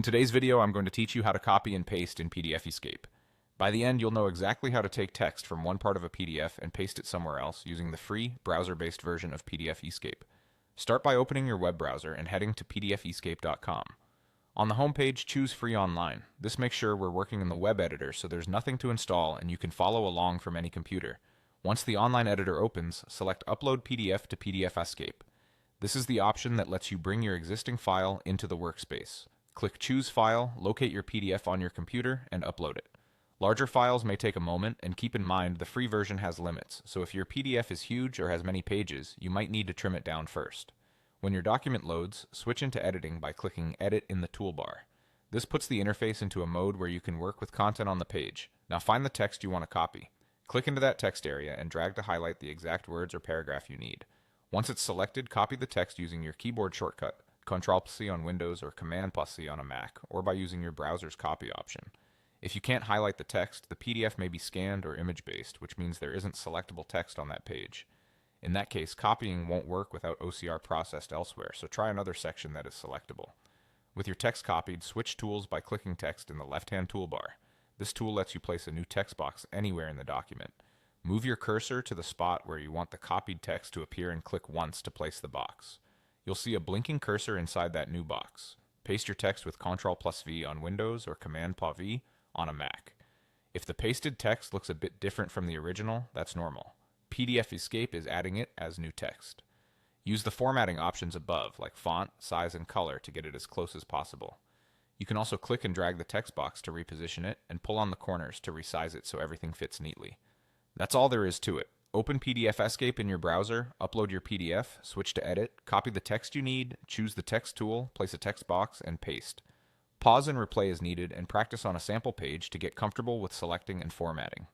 In today's video, I'm going to teach you how to copy and paste in PDFescape. By the end, you'll know exactly how to take text from one part of a PDF and paste it somewhere else using the free, browser-based version of PDFescape. Start by opening your web browser and heading to PDFescape.com. On the home page, choose Free Online. This makes sure we're working in the web editor so there's nothing to install and you can follow along from any computer. Once the online editor opens, select Upload PDF to PDFescape. This is the option that lets you bring your existing file into the workspace. Click Choose File, locate your PDF on your computer, and upload it. Larger files may take a moment, and keep in mind the free version has limits, so if your PDF is huge or has many pages, you might need to trim it down first. When your document loads, switch into editing by clicking Edit in the toolbar. This puts the interface into a mode where you can work with content on the page. Now find the text you want to copy. Click into that text area and drag to highlight the exact words or paragraph you need. Once it's selected, copy the text using your keyboard shortcut, Ctrl+C on Windows or Command+C on a Mac, or by using your browser's copy option. If you can't highlight the text, the PDF may be scanned or image-based, which means there isn't selectable text on that page. In that case, copying won't work without OCR processed elsewhere, so try another section that is selectable. With your text copied, switch tools by clicking text in the left-hand toolbar. This tool lets you place a new text box anywhere in the document. Move your cursor to the spot where you want the copied text to appear and click once to place the box. You'll see a blinking cursor inside that new box. Paste your text with Ctrl+V on Windows or Command+V on a Mac. If the pasted text looks a bit different from the original, that's normal. PDFescape is adding it as new text. Use the formatting options above, like font, size, and color, to get it as close as possible. You can also click and drag the text box to reposition it, and pull on the corners to resize it so everything fits neatly. That's all there is to it. Open PDFescape in your browser, upload your PDF, switch to Edit, copy the text you need, choose the text tool, place a text box, and paste. Pause and replay as needed, and practice on a sample page to get comfortable with selecting and formatting.